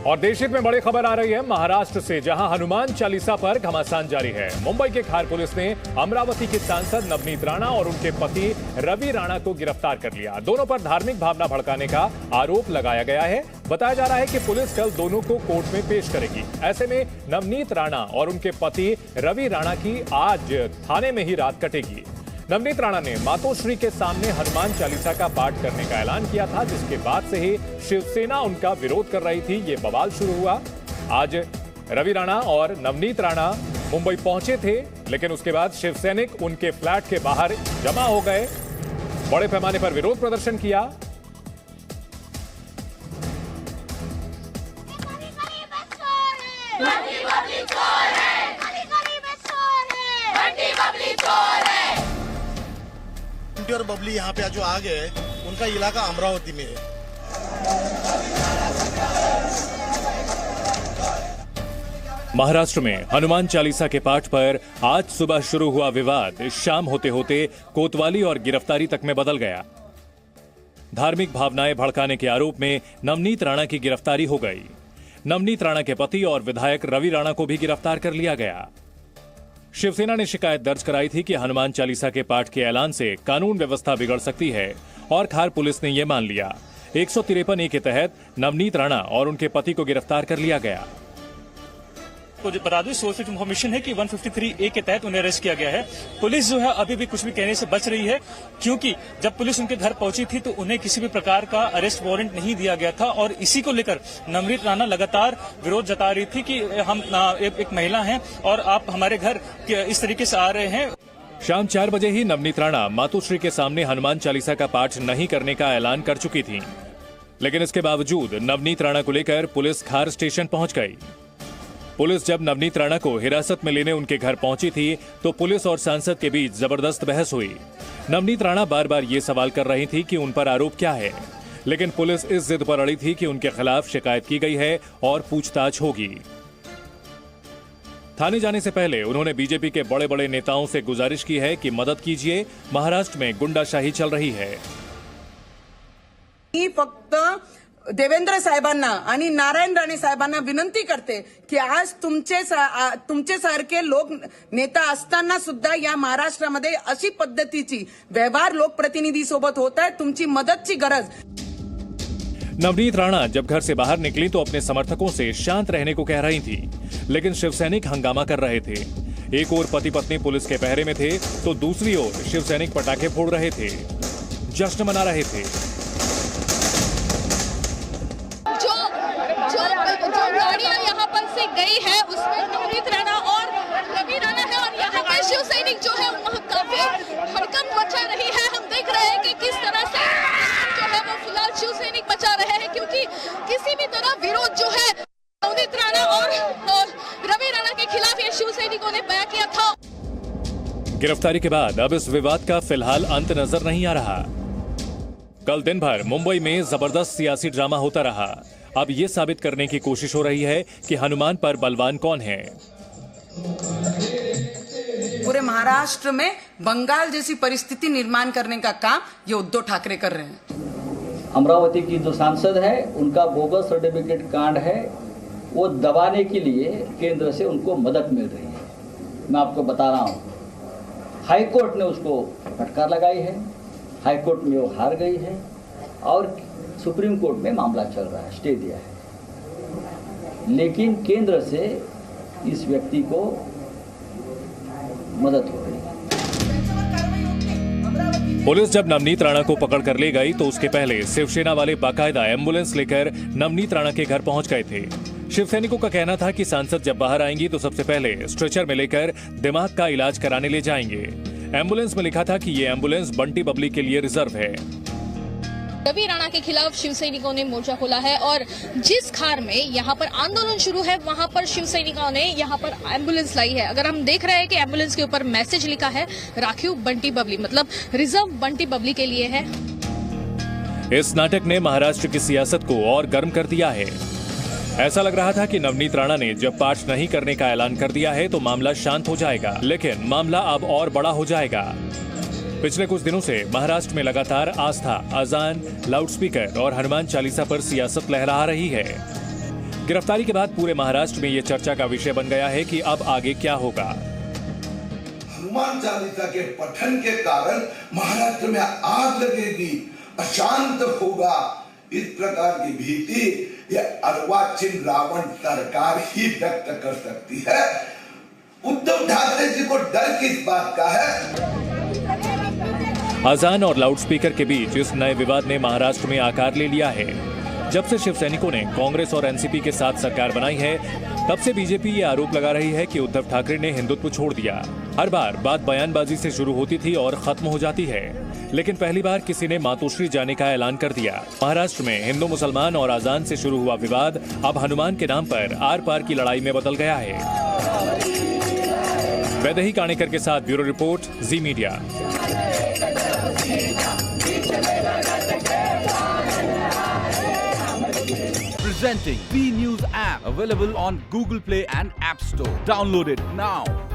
और देश हित में बड़ी खबर आ रही है महाराष्ट्र से, जहां हनुमान चालीसा पर घमासान जारी है। मुंबई के खार पुलिस ने अमरावती के सांसद नवनीत राणा और उनके पति रवि राणा को गिरफ्तार कर लिया। दोनों पर धार्मिक भावना भड़काने का आरोप लगाया गया है। बताया जा रहा है कि पुलिस कल दोनों को कोर्ट में पेश करेगी। ऐसे में नवनीत राणा और उनके पति रवि राणा की आज थाने में ही रात कटेगी। नवनीत राणा ने मातोश्री के सामने हनुमान चालीसा का पाठ करने का ऐलान किया था, जिसके बाद से ही शिवसेना उनका विरोध कर रही थी। ये बवाल शुरू हुआ। आज रवि राणा और नवनीत राणा मुंबई पहुंचे थे, लेकिन उसके बाद शिवसैनिक उनके फ्लैट के बाहर जमा हो गए, बड़े पैमाने पर विरोध प्रदर्शन किया। और बबली यहाँ पे जो आ गए, उनका इलाका अमरावती में है। महाराष्ट्र में हनुमान चालीसा के पाठ पर आज सुबह शुरू हुआ विवाद शाम होते होते कोतवाली और गिरफ्तारी तक में बदल गया। धार्मिक भावनाएं भड़काने के आरोप में नवनीत राणा की गिरफ्तारी हो गई। नवनीत राणा के पति और विधायक रवि राणा को भी गिरफ्तार कर लिया गया। शिवसेना ने शिकायत दर्ज कराई थी कि हनुमान चालीसा के पाठ के ऐलान से कानून व्यवस्था बिगड़ सकती है, और खार पुलिस ने यह मान लिया। 153A के तहत नवनीत राणा और उनके पति को गिरफ्तार कर लिया गया। तो बता दूं, सोर्स ऑफ इंफॉर्मेशन है कि 153A के तहत उन्हें अरेस्ट किया गया है। पुलिस जो है अभी भी कुछ भी कहने से बच रही है, क्योंकि जब पुलिस उनके घर पहुंची थी तो उन्हें किसी भी प्रकार का अरेस्ट वारंट नहीं दिया गया था, और इसी को लेकर नवनीत राणा लगातार विरोध जता रही थी कि हम एक महिला हैं और आप हमारे घर इस तरीके से आ रहे हैं। शाम 4 बजे ही नवनीत राणा मातोश्री के सामने हनुमान चालीसा का पाठ नहीं करने का ऐलान कर चुकी थी, लेकिन इसके बावजूद नवनीत राणा को लेकर पुलिस खार स्टेशन पहुंच गई। पुलिस जब नवनीत राणा को हिरासत में लेने उनके घर पहुंची थी तो पुलिस और सांसद के बीच जबरदस्त बहस हुई। नवनीत राणा बार बार ये सवाल कर रही थी कि उन पर आरोप क्या है, लेकिन पुलिस इस जिद पर अड़ी थी कि उनके खिलाफ शिकायत की गई है और पूछताछ होगी। थाने जाने से पहले उन्होंने बीजेपी के बड़े बड़े नेताओं से गुजारिश की है कि मदद कीजिए, महाराष्ट्र में गुंडाशाही चल रही है। फक्त देवेंद्र साहेबांना आणि नारायण राणे साहेबांना विनंती करते की आज तुमचे सारखे लोक नेता असताना सुद्धा या महाराष्ट्रामध्ये अशी पद्धतीची व्यवहार लोकप्रतिनिधी सोबत होत आहे। तुमची मदतची गरज। नवनीत राणा जब घर से बाहर निकली तो अपने समर्थकों से शांत रहने को कह रही थी, लेकिन शिवसैनिक हंगामा कर रहे थे। एक ओर पति पत्नी पुलिस के पहरे में थे तो दूसरी ओर शिवसैनिक पटाखे फोड़ रहे थे, जश्न मना रहे थे। गई है उसमें नवनीत राणा और रवि राणा है, और यहाँ पे शिव सैनिक जो है काफी हड़कंप मचा रही है। हम देख रहे हैं कि किस तरह से जो है वो फिलहाल शिव सैनिक मचा रहे हैं, क्योंकि किसी भी तरह विरोध जो है नवनीत राणा और रवि राणा के खिलाफ ये शिव सैनिकों ने बयां किया था। गिरफ्तारी के बाद अब इस विवाद का फिलहाल अंत नजर नहीं आ रहा। कल दिन भर मुंबई में जबरदस्त सियासी ड्रामा होता रहा। अब ये साबित करने की कोशिश हो रही है कि हनुमान पर बलवान कौन है। पूरे महाराष्ट्र में बंगाल जैसी परिस्थिति निर्माण करने का काम ये उद्धव ठाकरे कर रहे हैं। अमरावती की जो सांसद है उनका बोगस सर्टिफिकेट कांड है, वो दबाने के लिए केंद्र से उनको मदद मिल रही है। मैं आपको बता रहा हूँ, हाईकोर्ट ने उसको फटकार लगाई है, हाईकोर्ट में वो हार गई है और सुप्रीम कोर्ट में मामला चल रहा है, स्टे दिया है। लेकिन केंद्र से इस व्यक्ति को मदद हो रही है। पुलिस जब नवनीत राणा को पकड़ कर ले गई तो उसके पहले शिवसेना वाले बाकायदा एम्बुलेंस लेकर नवनीत राणा के घर पहुंच गए थे। शिवसैनिकों का कहना था कि सांसद जब बाहर आएंगी तो सबसे पहले स्ट्रेचर में लेकर दिमाग का इलाज कराने ले जाएंगे। एम्बुलेंस में लिखा था कि ये एम्बुलेंस बंटी बबली के लिए रिजर्व है। रवि राणा के खिलाफ शिव सैनिकों ने मोर्चा खोला है, और जिस खार में यहाँ पर आंदोलन शुरू है वहाँ पर शिव सैनिकों ने यहाँ पर एम्बुलेंस लाई है। अगर हम देख रहे हैं कि एम्बुलेंस के ऊपर मैसेज लिखा है राखीव बंटी बबली, मतलब रिजर्व बंटी बबली के लिए है। इस नाटक ने महाराष्ट्र की सियासत को और गर्म कर दिया है। ऐसा लग रहा था कि नवनीत राणा ने जब पाठ नहीं करने का ऐलान कर दिया है तो मामला शांत हो जाएगा, लेकिन मामला अब और बड़ा हो जाएगा। पिछले कुछ दिनों से महाराष्ट्र में लगातार आस्था, अजान, लाउडस्पीकर और हनुमान चालीसा पर सियासत लहरा रही है। गिरफ्तारी के बाद पूरे महाराष्ट्र में ये चर्चा का विषय बन गया है कि अब आगे क्या होगा। हनुमान चालीसा के पठन के कारण महाराष्ट्र में आग लगेगी, अशांत होगा, इस प्रकार की भीति यह अर्वाचीन रावण सरकार ही व्यक्त कर सकती है। उद्धव ठाकरे जी को डर किस बात का है? अजान और लाउडस्पीकर के बीच इस नए विवाद ने महाराष्ट्र में आकार ले लिया है। जब से शिवसैनिकों ने कांग्रेस और एनसीपी के साथ सरकार बनाई है, तब से बीजेपी ये आरोप लगा रही है कि उद्धव ठाकरे ने हिंदुत्व छोड़ दिया। हर बार बात बयानबाजी से शुरू होती थी और खत्म हो जाती है, लेकिन पहली बार किसी ने मातोश्री जाने का ऐलान कर दिया। महाराष्ट्र में हिंदू मुसलमान और अजान से शुरू हुआ विवाद अब हनुमान के नाम पर आर पार की लड़ाई में बदल गया है। वैदेही काणेकर के साथ bureau report, ji media. Presenting B News app, available on Google Play and App Store. Download it now.